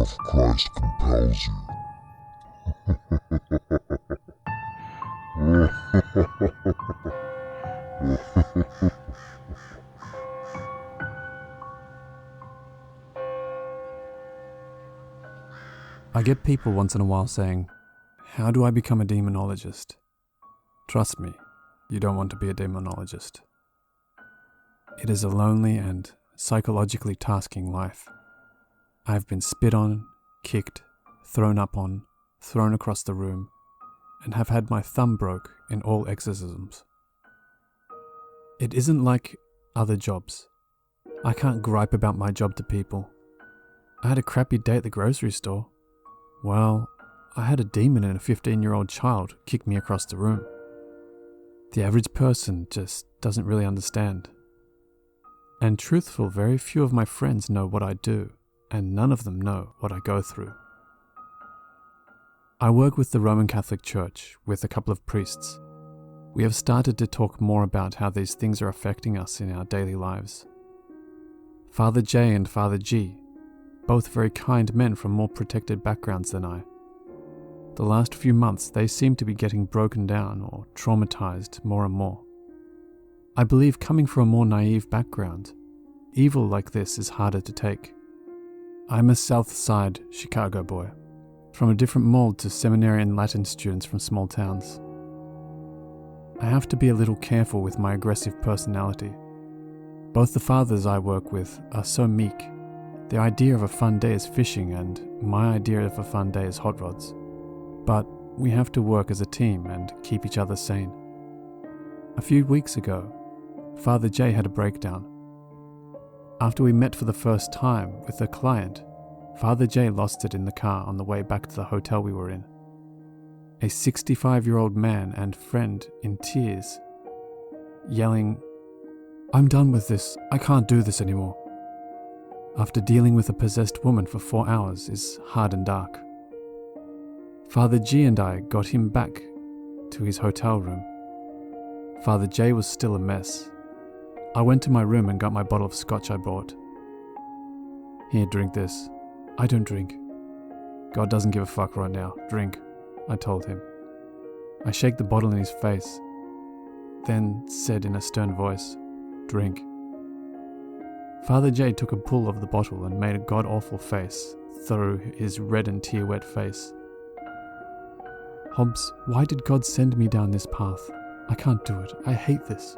of Christ compels you. I get people once in a while saying, "How do I become a demonologist?" Trust me, you don't want to be a demonologist. It is a lonely and psychologically tasking life. I've been spit on, kicked, thrown up on, thrown across the room, and have had my thumb broke in all exorcisms. It isn't like other jobs. I can't gripe about my job to people. I had a crappy day at the grocery store. Well, I had a demon and a 15-year-old child kick me across the room. The average person just doesn't really understand. And truthful, very few of my friends know what I do, and none of them know what I go through. I work with the Roman Catholic Church with a couple of priests. We have started to talk more about how these things are affecting us in our daily lives. Father J and Father G, both very kind men from more protected backgrounds than I. The last few months they seem to be getting broken down or traumatized more and more. I believe coming from a more naive background, evil like this is harder to take. I'm a South Side Chicago boy, from a different mold to seminary and Latin students from small towns. I have to be a little careful with my aggressive personality. Both the fathers I work with are so meek. Their idea of a fun day is fishing and my idea of a fun day is hot rods. But we have to work as a team and keep each other sane. A few weeks ago, Father J had a breakdown. After we met for the first time with a client, Father J lost it in the car on the way back to the hotel we were in. A 65-year-old man and friend in tears, yelling, "I'm done with this, I can't do this anymore." After dealing with a possessed woman for 4 hours is hard and dark. Father G and I got him back to his hotel room. Father J was still a mess. I went to my room and got my bottle of scotch I bought. "Here, drink this." "I don't drink." "God doesn't give a fuck right now. Drink," I told him. I shake the bottle in his face, then said in a stern voice, "Drink." Father J took a pull of the bottle and made a god-awful face through his red and tear-wet face. "Hobbs, why did God send me down this path? I can't do it. I hate this."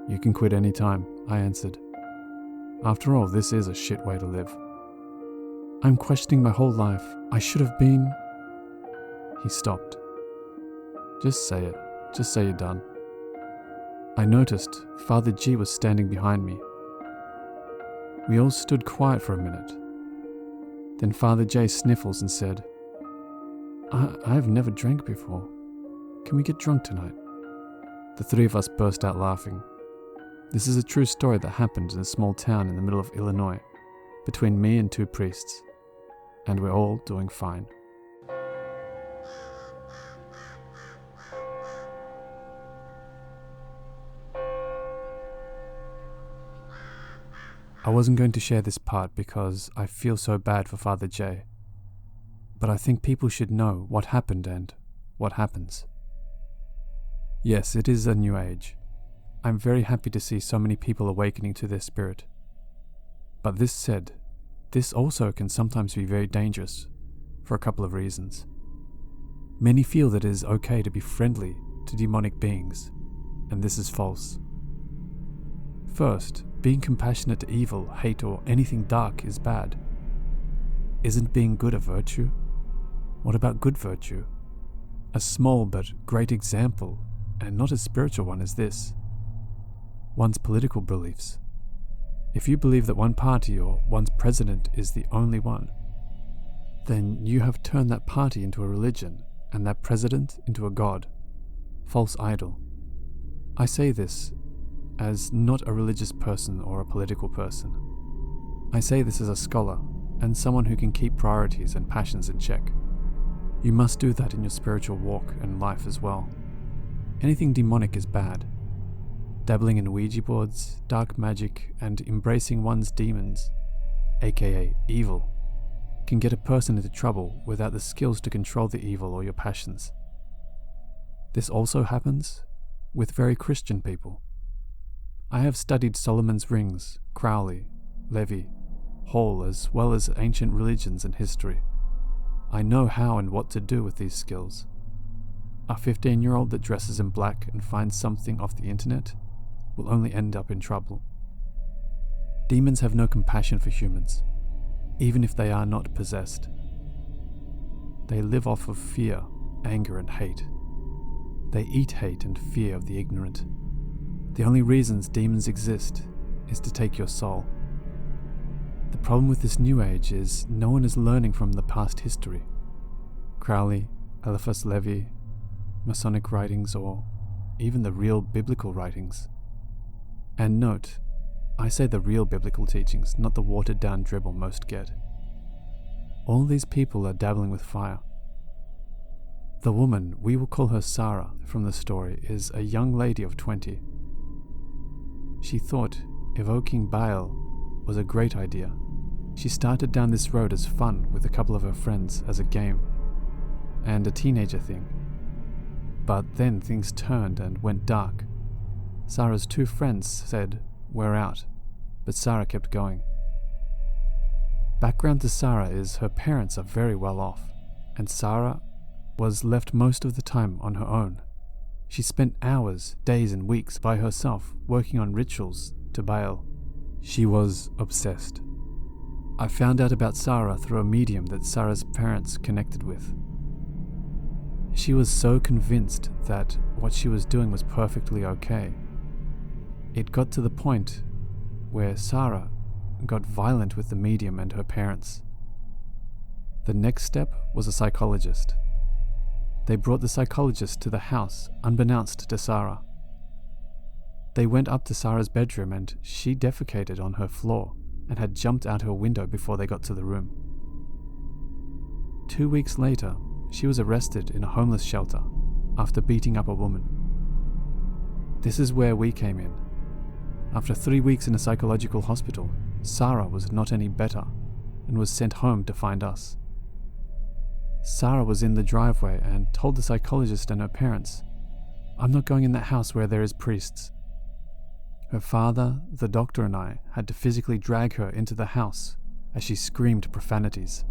"You can quit any time," I answered. "After all, this is a shit way to live." "I'm questioning my whole life. I should have been..." He stopped. "Just say it. Just say you're done." I noticed Father G was standing behind me. We all stood quiet for a minute. Then Father J sniffles and said, I've never drank before. Can we get drunk tonight?" The three of us burst out laughing. This is a true story that happened in a small town in the middle of Illinois, between me and 2 priests, and we're all doing fine. I wasn't going to share this part because I feel so bad for Father J, but I think people should know what happened and what happens. Yes, it is a new age. I'm very happy to see so many people awakening to their spirit. But this said, this also can sometimes be very dangerous for a couple of reasons. Many feel that it is okay to be friendly to demonic beings, and this is false. First, being compassionate to evil, hate, or anything dark is bad. Isn't being good a virtue? What about good virtue? A small but great example, and not a spiritual one, is this: one's political beliefs. If you believe that one party or one's president is the only one, then you have turned that party into a religion and that president into a god, false idol. I say this as not a religious person or a political person. I say this as a scholar and someone who can keep priorities and passions in check. You must do that in your spiritual walk and life as well. Anything demonic is bad. Dabbling in Ouija boards, dark magic, and embracing one's demons, aka evil, can get a person into trouble without the skills to control the evil or your passions. This also happens with very Christian people. I have studied Solomon's Rings, Crowley, Levy, Hall, as well as ancient religions and history. I know how and what to do with these skills. A 15-year-old that dresses in black and finds something off the internet will only end up in trouble. Demons have no compassion for humans, even if they are not possessed. They live off of fear, anger, and hate. They eat hate and fear of the ignorant. The only reasons demons exist is to take your soul. The problem with this new age is no one is learning from the past history. Crowley, Eliphas Levi, Masonic writings, or even the real biblical writings. And note, I say the real biblical teachings, not the watered-down dribble most get. All these people are dabbling with fire. The woman, we will call her Sarah from the story, is a young lady of 20. She thought evoking Baal was a great idea. She started down this road as fun with a couple of her friends as a game, and a teenager thing. But then things turned and went dark. Sarah's two friends said, "We're out," but Sarah kept going. Background to Sarah is her parents are very well off, and Sarah was left most of the time on her own. She spent hours, days and weeks by herself working on rituals to Baal. She was obsessed. I found out about Sarah through a medium that Sarah's parents connected with. She was so convinced that what she was doing was perfectly okay. It got to the point where Sarah got violent with the medium and her parents. The next step was a psychologist. They brought the psychologist to the house, unbeknownst to Sarah. They went up to Sarah's bedroom and she defecated on her floor and had jumped out her window before they got to the room. 2 weeks later, she was arrested in a homeless shelter after beating up a woman. This is where we came in. After 3 weeks in a psychological hospital, Sarah was not any better and was sent home to find us. Sarah was in the driveway and told the psychologist and her parents, "I'm not going in that house where there is priests." Her father, the doctor, and I had to physically drag her into the house as she screamed profanities,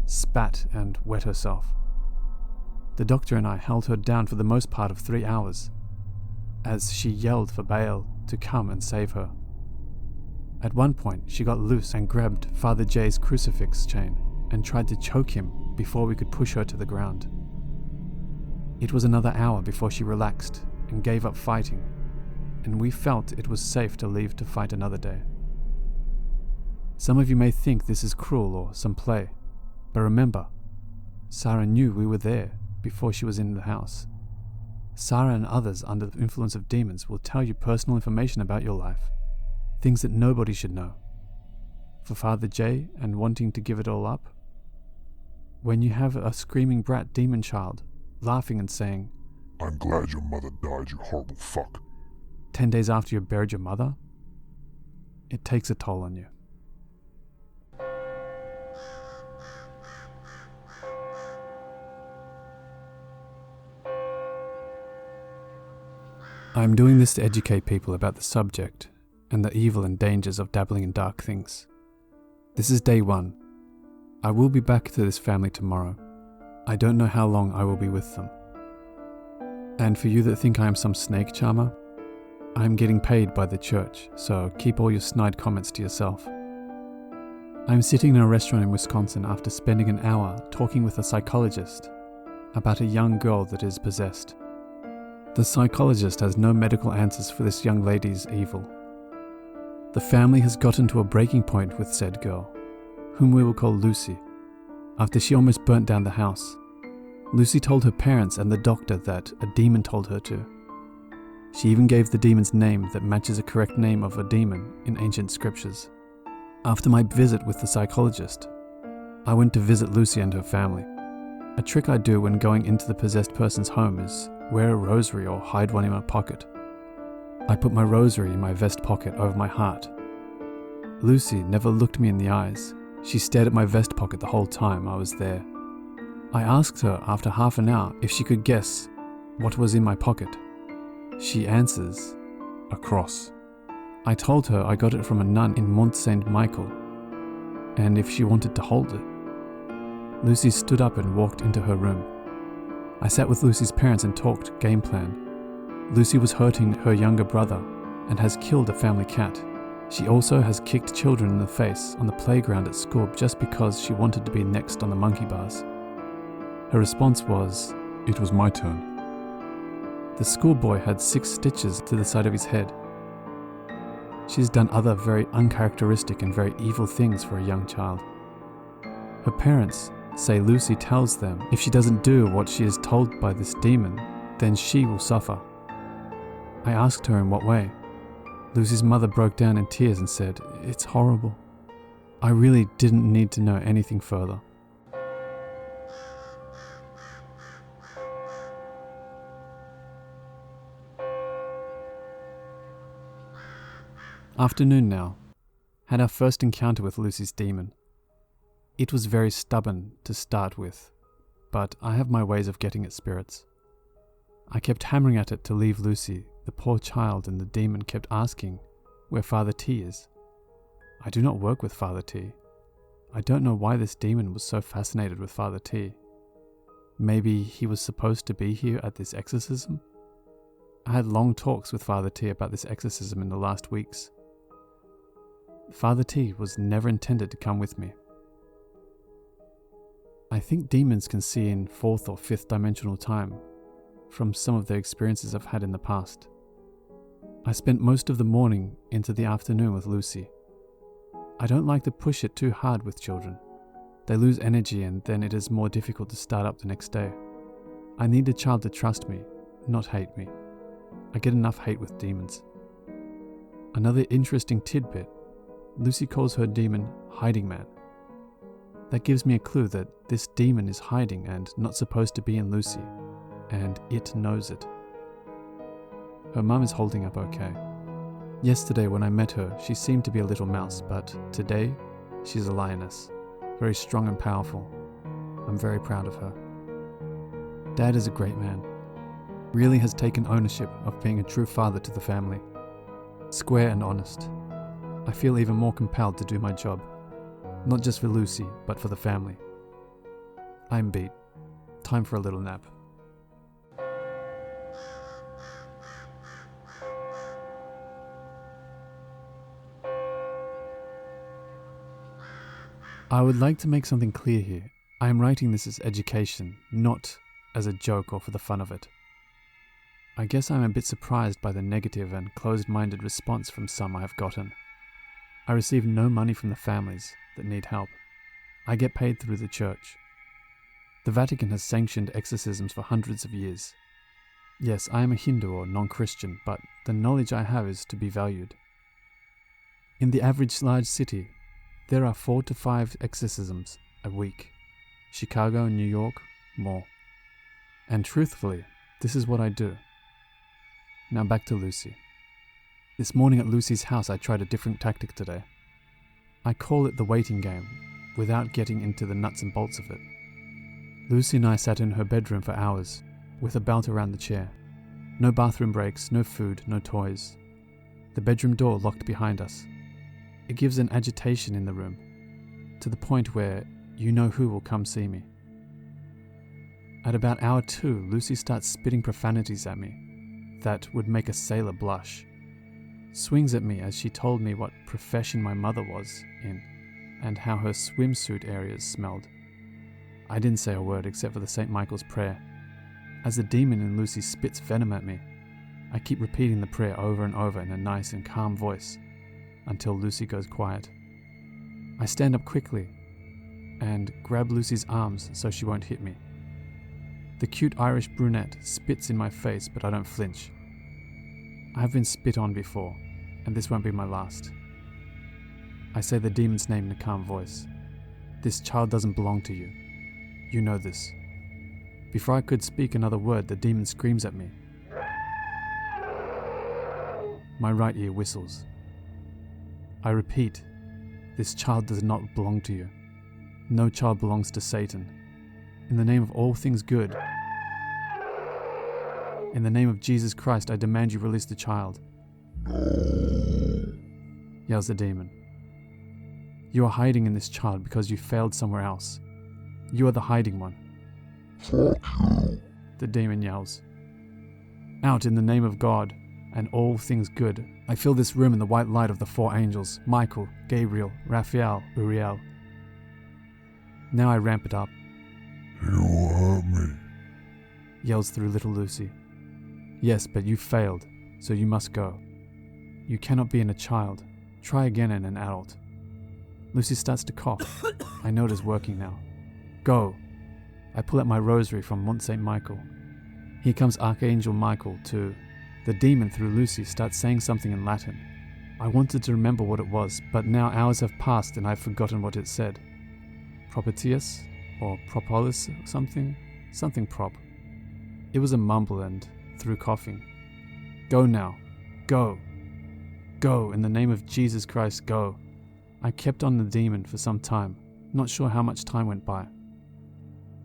spat, and wet herself. The doctor and I held her down for the most part of 3 hours, as she yelled for Baal to come and save her. At one point, she got loose and grabbed Father J's crucifix chain and tried to choke him before we could push her to the ground. It was another hour before she relaxed and gave up fighting, and we felt it was safe to leave to fight another day. Some of you may think this is cruel or some play, but remember, Sarah knew we were there before she was in the house. Sarah and others under the influence of demons will tell you personal information about your life, things that nobody should know. For Father J and wanting to give it all up, when you have a screaming brat demon child laughing and saying, I'm glad your mother died, you horrible fuck. 10 days after you buried your mother, it takes a toll on you. I am doing this to educate people about the subject and the evil and dangers of dabbling in dark things. This is day 1. I will be back to this family tomorrow. I don't know how long I will be with them. And for you that think I am some snake charmer, I am getting paid by the church, so keep all your snide comments to yourself. I am sitting in a restaurant in Wisconsin after spending an hour talking with a psychologist about a young girl that is possessed. The psychologist has no medical answers for this young lady's evil. The family has gotten to a breaking point with said girl, whom we will call Lucy, after she almost burnt down the house. Lucy told her parents and the doctor that a demon told her to. She even gave the demon's name that matches a correct name of a demon in ancient scriptures. After my visit with the psychologist, I went to visit Lucy and her family. A trick I do when going into the possessed person's home is wear a rosary or hide one in my pocket. I put my rosary in my vest pocket over my heart. Lucy never looked me in the eyes, She stared at my vest pocket the whole time I was there. I asked her after half an hour if she could guess what was in my pocket. She answers, a cross. I told her I got it from a nun in Mont Saint-Michel, and if she wanted to hold it. Lucy stood up and walked into her room. I sat with Lucy's parents and talked game plan. Lucy was hurting her younger brother and has killed a family cat. She also has kicked children in the face on the playground at school just because she wanted to be next on the monkey bars. Her response was, It was my turn. the schoolboy had 6 stitches to the side of his head. She's done other very uncharacteristic and very evil things for a young child. Her parents say Lucy tells them if she doesn't do what she is told by this demon, then she will suffer. I asked her in what way. Lucy's mother broke down in tears and said, It's horrible. I really didn't need to know anything further. Afternoon now. Had our first encounter with Lucy's demon. It was very stubborn to start with, but I have my ways of getting at spirits. I kept hammering at it to leave Lucy, the poor child, and the demon kept asking where Father T is. I do not work with Father T. I don't know why this demon was so fascinated with Father T. Maybe he was supposed to be here at this exorcism? I had long talks with Father T about this exorcism in the last weeks. Father T was never intended to come with me. I think demons can see in 4th or 5th dimensional time from some of the experiences I've had in the past. I spent most of the morning into the afternoon with Lucy. I don't like to push it too hard with children. They lose energy and then it is more difficult to start up the next day. I need the child to trust me, not hate me. I get enough hate with demons. Another interesting tidbit, Lucy calls her demon Hiding Man. That gives me a clue that this demon is hiding and not supposed to be in Lucy, and it knows it. Her mum is holding up okay. Yesterday when I met her, she seemed to be a little mouse, but today, she's a lioness, very strong and powerful. I'm very proud of her. Dad is a great man. Really has taken ownership of being a true father to the family. Square and honest. I feel even more compelled to do my job, not just for Lucy, but for the family. I'm beat. Time for a little nap. I would like to make something clear here. I am writing this as education, not as a joke or for the fun of it. I guess I'm a bit surprised by the negative and closed-minded response from some I have gotten. I receive no money from the families that need help. I get paid through the church. The Vatican has sanctioned exorcisms for hundreds of years. Yes, I am a Hindu or non-Christian, but the knowledge I have is to be valued. In the average large city, there are 4 to 5 exorcisms a week. Chicago and New York, more. And truthfully, this is what I do. Now back to Lucy. This morning at Lucy's house I tried a different tactic today. I call it the waiting game, without getting into the nuts and bolts of it. Lucy and I sat in her bedroom for hours, with a belt around the chair. No bathroom breaks, no food, no toys. The bedroom door locked behind us. It gives an agitation in the room, to the point where you know who will come see me. At about hour 2, Lucy starts spitting profanities at me that would make a sailor blush. Swings at me as she told me what profession my mother was in and how her swimsuit areas smelled. I didn't say a word except for the St. Michael's prayer. As the demon in Lucy spits venom at me, I keep repeating the prayer over and over in a nice and calm voice until Lucy goes quiet. I stand up quickly and grab Lucy's arms so she won't hit me. The cute Irish brunette spits in my face, but I don't flinch. I have been spit on before, and this won't be my last. I say the demon's name in a calm voice. This child doesn't belong to you. You know this. Before I could speak another word, the demon screams at me. My right ear whistles. I repeat, This child does not belong to you. No child belongs to Satan. In the name of all things good, in the name of Jesus Christ, I demand you release the child. Yells the demon. You are hiding in this child because you failed somewhere else. You are the hiding one. Fuck you. The demon yells. Out in the name of God and all things good, I fill this room in the white light of the 4 angels, Michael, Gabriel, Raphael, Uriel. Now I ramp it up. You hurt me. Yells through little Lucy. Yes, but you failed, so you must go. You cannot be in a child. Try again in an adult. Lucy starts to cough. I know it is working now. Go. I pull out my rosary from Mont Saint Michael. Here comes Archangel Michael too. The demon through Lucy starts saying something in Latin. I wanted to remember what it was, but now hours have passed and I've forgotten what it said. Propitius? Or propolis or something? Something prop. It was a mumble and through coughing. Go now. Go. Go, in the name of Jesus Christ, go. I kept on the demon for some time, not sure how much time went by.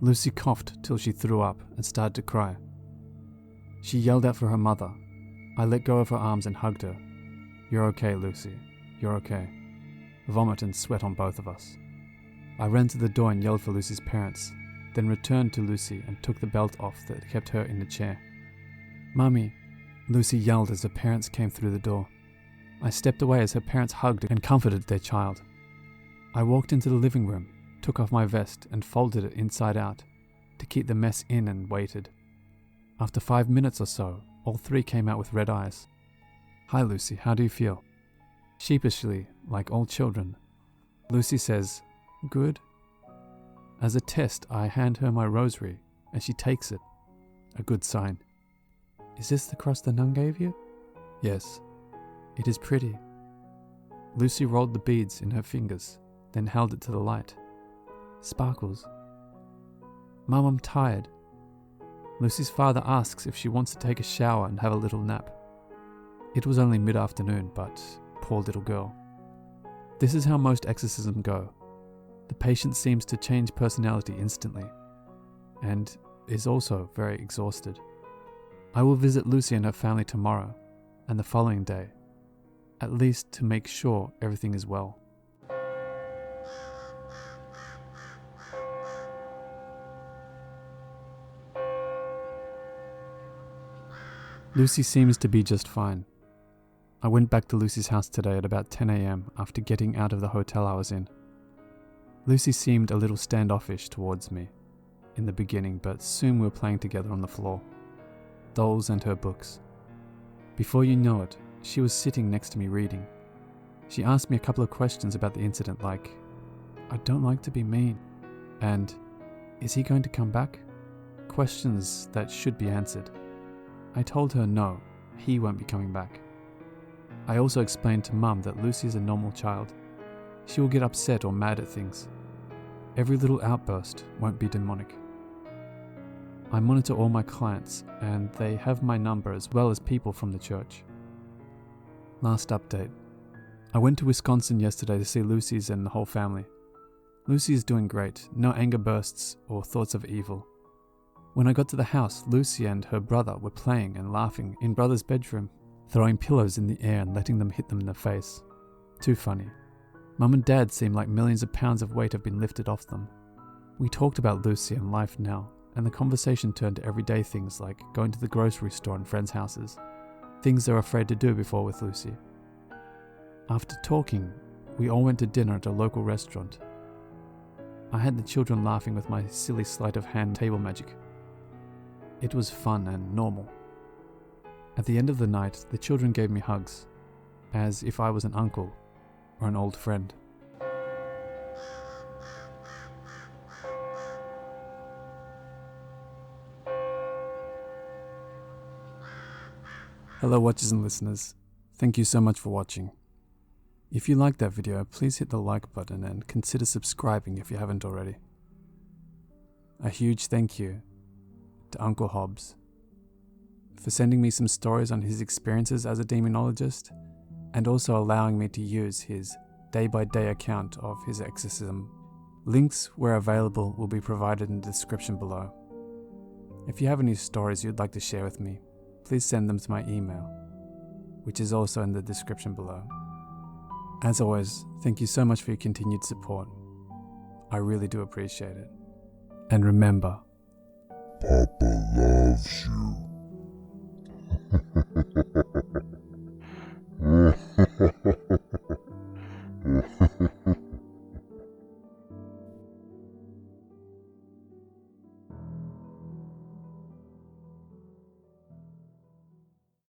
Lucy coughed till she threw up and started to cry. She yelled out for her mother. I let go of her arms and hugged her. You're okay, Lucy. You're okay. Vomit and sweat on both of us. I ran to the door and yelled for Lucy's parents, then returned to Lucy and took the belt off that kept her in the chair. Mummy, Lucy yelled as her parents came through the door. I stepped away as her parents hugged and comforted their child. I walked into the living room, took off my vest and folded it inside out to keep the mess in and waited. After 5 minutes or so, all 3 came out with red eyes. Hi Lucy, how do you feel? Sheepishly, like all children, Lucy says, good. As a test, I hand her my rosary and she takes it. A good sign. Is this the cross the nun gave you? Yes. It is pretty. Lucy rolled the beads in her fingers, then held it to the light. Sparkles. Mum, I'm tired. Lucy's father asks if she wants to take a shower and have a little nap. It was only mid-afternoon, but poor little girl. This is how most exorcisms go. The patient seems to change personality instantly, and is also very exhausted. I will visit Lucy and her family tomorrow, and the following day, at least to make sure everything is well. Lucy seems to be just fine. I went back to Lucy's house today at about 10 a.m. after getting out of the hotel I was in. Lucy seemed a little standoffish towards me in the beginning, but soon we were playing together on the floor, dolls and her books. Before you know it, she was sitting next to me reading. She asked me a couple of questions about the incident like, I don't like to be mean, and is he going to come back? Questions that should be answered. I told her no, he won't be coming back. I also explained to Mum that Lucy is a normal child. She will get upset or mad at things. Every little outburst won't be demonic. I monitor all my clients and they have my number as well as people from the church. Last update. I went to Wisconsin yesterday to see Lucy's and the whole family. Lucy is doing great, no anger bursts or thoughts of evil. When I got to the house, Lucy and her brother were playing and laughing in brother's bedroom, throwing pillows in the air and letting them hit them in the face. Too funny. Mum and Dad seem like millions of pounds of weight have been lifted off them. We talked about Lucy and life now, and the conversation turned to everyday things like going to the grocery store and friends' houses, things they're afraid to do before with Lucy. After talking, we all went to dinner at a local restaurant. I had the children laughing with my silly sleight of hand table magic. It was fun and normal. At the end of the night, the children gave me hugs, as if I was an uncle or an old friend. Hello watchers and listeners, thank you so much for watching. If you liked that video, please hit the like button and consider subscribing if you haven't already. A huge thank you to Unclehobbs for sending me some stories on his experiences as a demonologist and also allowing me to use his day-by-day account of his exorcism. Links where available will be provided in the description below. If you have any stories you'd like to share with me, please send them to my email, which is also in the description below. As always, thank you so much for your continued support. I really do appreciate it. And remember, Papa loves you.